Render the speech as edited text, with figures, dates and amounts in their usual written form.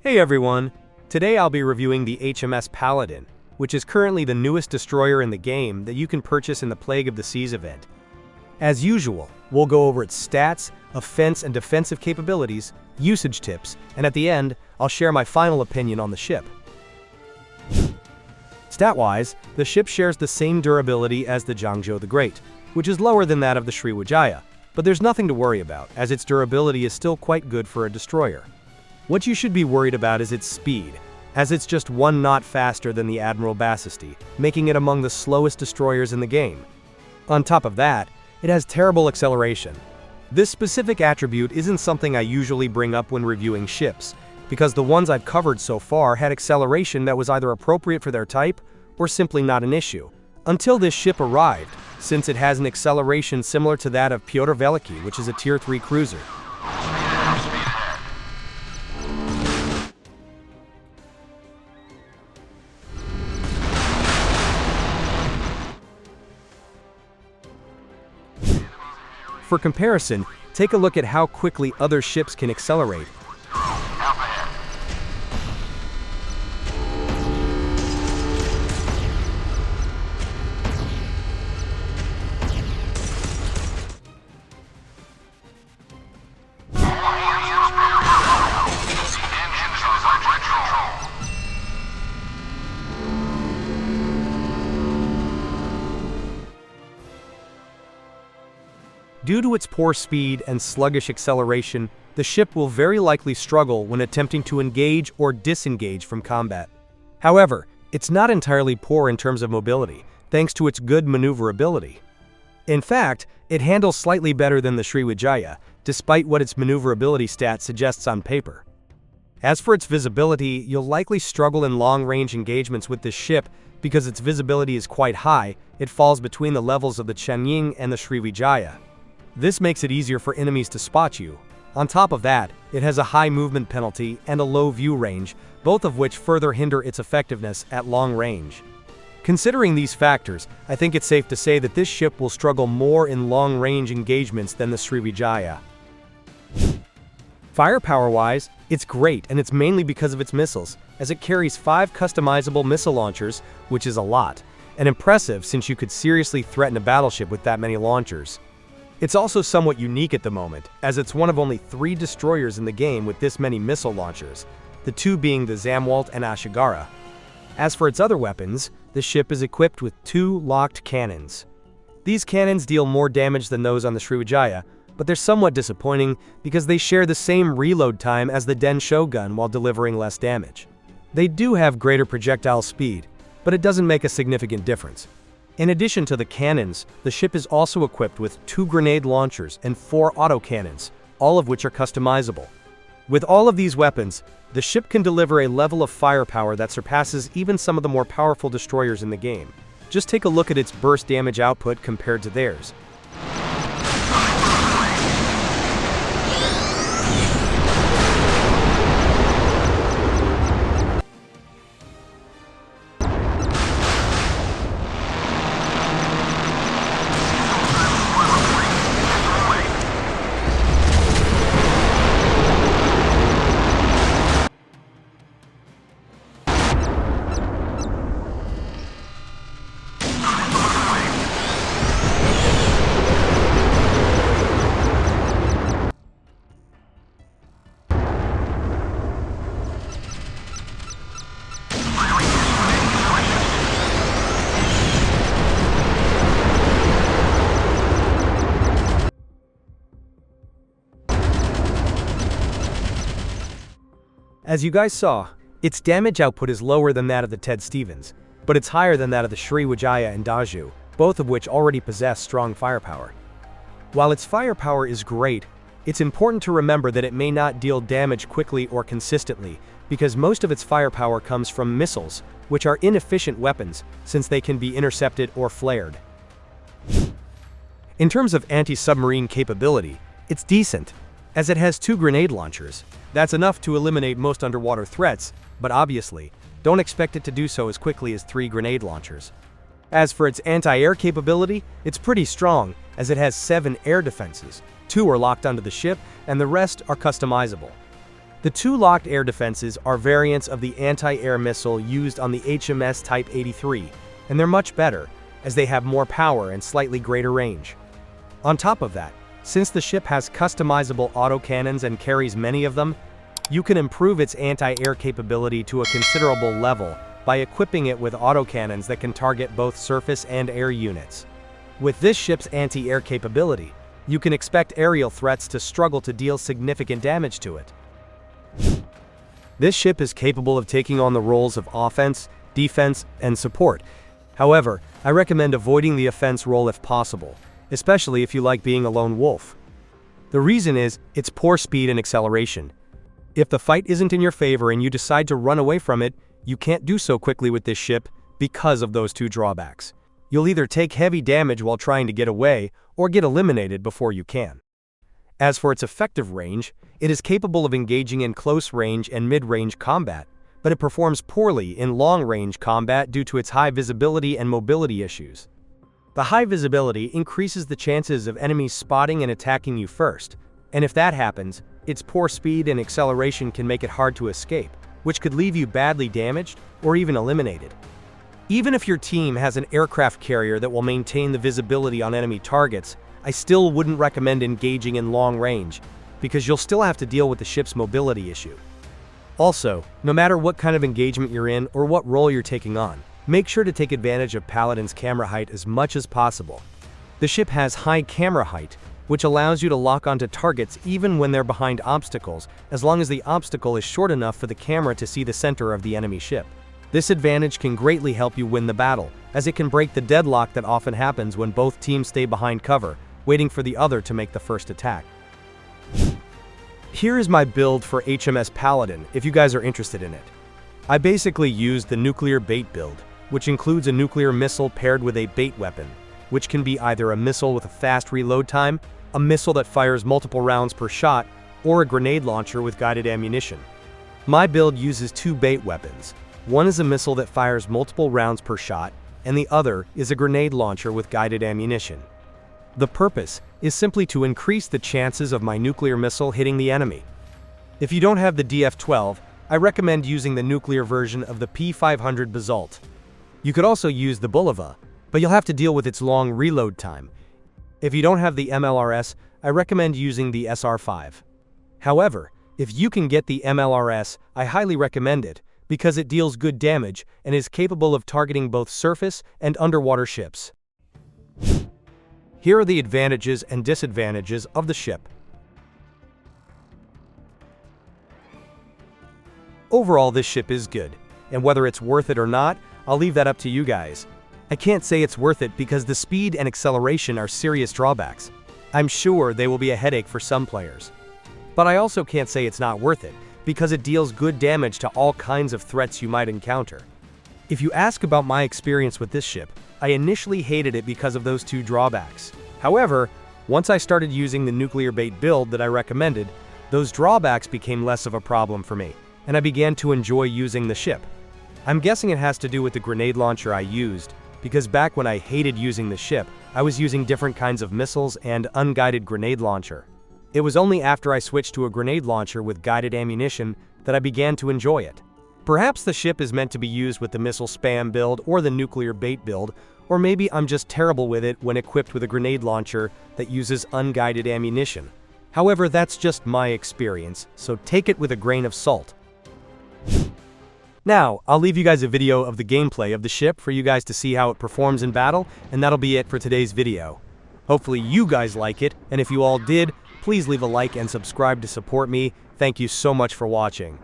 Hey everyone! Today I'll be reviewing the HMS Paladin, which is currently the newest destroyer in the game that you can purchase in the Plague of the Seas event. As usual, we'll go over its stats, offense and defensive capabilities, usage tips, and at the end, I'll share my final opinion on the ship. Stat-wise, the ship shares the same durability as the Zhangzhou the Great, which is lower than that of the Sriwijaya, but there's nothing to worry about, as its durability is still quite good for a destroyer. What you should be worried about is its speed, as it's just 1 knot faster than the Admiral Bassisty, making it among the slowest destroyers in the game. On top of that, it has terrible acceleration. This specific attribute isn't something I usually bring up when reviewing ships, because the ones I've covered so far had acceleration that was either appropriate for their type or simply not an issue. Until this ship arrived, since it has an acceleration similar to that of Pyotr Veliky, which is a Tier 3 cruiser. For comparison, take a look at how quickly other ships can accelerate. Due to its poor speed and sluggish acceleration, the ship will very likely struggle when attempting to engage or disengage from combat. However, it's not entirely poor in terms of mobility, thanks to its good maneuverability. In fact, it handles slightly better than the Sriwijaya, despite what its maneuverability stat suggests on paper. As for its visibility, you'll likely struggle in long-range engagements with this ship because its visibility is quite high. It falls between the levels of the Chanying and the Sriwijaya. This makes it easier for enemies to spot you. On top of that, it has a high movement penalty and a low view range, both of which further hinder its effectiveness at long range. Considering these factors, I think it's safe to say that this ship will struggle more in long-range engagements than the Sriwijaya. Firepower-wise, it's great, and it's mainly because of its missiles, as it carries 5 customizable missile launchers, which is a lot, and impressive since you could seriously threaten a battleship with that many launchers. It's also somewhat unique at the moment, as it's one of only 3 destroyers in the game with this many missile launchers, the 2 being the Zamwalt and Ashigara. As for its other weapons, the ship is equipped with 2 locked cannons. These cannons deal more damage than those on the Sriwijaya, but they're somewhat disappointing because they share the same reload time as the Den Shogun while delivering less damage. They do have greater projectile speed, but it doesn't make a significant difference. In addition to the cannons, the ship is also equipped with 2 grenade launchers and 4 autocannons, all of which are customizable. With all of these weapons, the ship can deliver a level of firepower that surpasses even some of the more powerful destroyers in the game. Just take a look at its burst damage output compared to theirs. As you guys saw, its damage output is lower than that of the Ted Stevens, but it's higher than that of the Sriwijaya and Daju, both of which already possess strong firepower. While its firepower is great, it's important to remember that it may not deal damage quickly or consistently, because most of its firepower comes from missiles, which are inefficient weapons since they can be intercepted or flared. In terms of anti-submarine capability, it's decent, as it has 2 grenade launchers. That's enough to eliminate most underwater threats, but obviously, don't expect it to do so as quickly as 3 grenade launchers. As for its anti-air capability, it's pretty strong, as it has 7 air defenses. 2 are locked onto the ship, and the rest are customizable. The two locked air defenses are variants of the anti-air missile used on the HMS Type 83, and they're much better, as they have more power and slightly greater range. On top of that, since the ship has customizable autocannons and carries many of them, you can improve its anti-air capability to a considerable level by equipping it with autocannons that can target both surface and air units. With this ship's anti-air capability, you can expect aerial threats to struggle to deal significant damage to it. This ship is capable of taking on the roles of offense, defense, and support. However, I recommend avoiding the offense role if possible, especially if you like being a lone wolf. The reason is its poor speed and acceleration. If the fight isn't in your favor and you decide to run away from it, you can't do so quickly with this ship because of those two drawbacks. You'll either take heavy damage while trying to get away, or get eliminated before you can. As for its effective range, it is capable of engaging in close range and mid-range combat, but it performs poorly in long-range combat due to its high visibility and mobility issues. The high visibility increases the chances of enemies spotting and attacking you first, and if that happens, its poor speed and acceleration can make it hard to escape, which could leave you badly damaged or even eliminated. Even if your team has an aircraft carrier that will maintain the visibility on enemy targets, I still wouldn't recommend engaging in long range, because you'll still have to deal with the ship's mobility issue. Also, no matter what kind of engagement you're in or what role you're taking on, make sure to take advantage of Paladin's camera height as much as possible. The ship has high camera height, which allows you to lock onto targets even when they're behind obstacles, as long as the obstacle is short enough for the camera to see the center of the enemy ship. This advantage can greatly help you win the battle, as it can break the deadlock that often happens when both teams stay behind cover, waiting for the other to make the first attack. Here is my build for HMS Paladin if you guys are interested in it. I basically used the nuclear bait build, which includes a nuclear missile paired with a bait weapon, which can be either a missile with a fast reload time, a missile that fires multiple rounds per shot, or a grenade launcher with guided ammunition. My build uses two bait weapons. One is a missile that fires multiple rounds per shot, and the other is a grenade launcher with guided ammunition. The purpose is simply to increase the chances of my nuclear missile hitting the enemy. If you don't have the DF-12, I recommend using the nuclear version of the P-500 Basalt. You could also use the Bulava, but you'll have to deal with its long reload time. If you don't have the MLRS, I recommend using the SR-5. However, if you can get the MLRS, I highly recommend it, because it deals good damage and is capable of targeting both surface and underwater ships. Here are the advantages and disadvantages of the ship. Overall, this ship is good, and whether it's worth it or not, I'll leave that up to you guys. I can't say it's worth it because the speed and acceleration are serious drawbacks. I'm sure they will be a headache for some players. But I also can't say it's not worth it, because it deals good damage to all kinds of threats you might encounter. If you ask about my experience with this ship, I initially hated it because of those two drawbacks. However, once I started using the nuclear bait build that I recommended, those drawbacks became less of a problem for me, and I began to enjoy using the ship. I'm guessing it has to do with the grenade launcher I used, because back when I hated using the ship, I was using different kinds of missiles and unguided grenade launcher. It was only after I switched to a grenade launcher with guided ammunition that I began to enjoy it. Perhaps the ship is meant to be used with the missile spam build or the nuclear bait build, or maybe I'm just terrible with it when equipped with a grenade launcher that uses unguided ammunition. However, that's just my experience, so take it with a grain of salt. Now, I'll leave you guys a video of the gameplay of the ship for you guys to see how it performs in battle, and that'll be it for today's video. Hopefully you guys like it, and if you all did, please leave a like and subscribe to support me. Thank you so much for watching.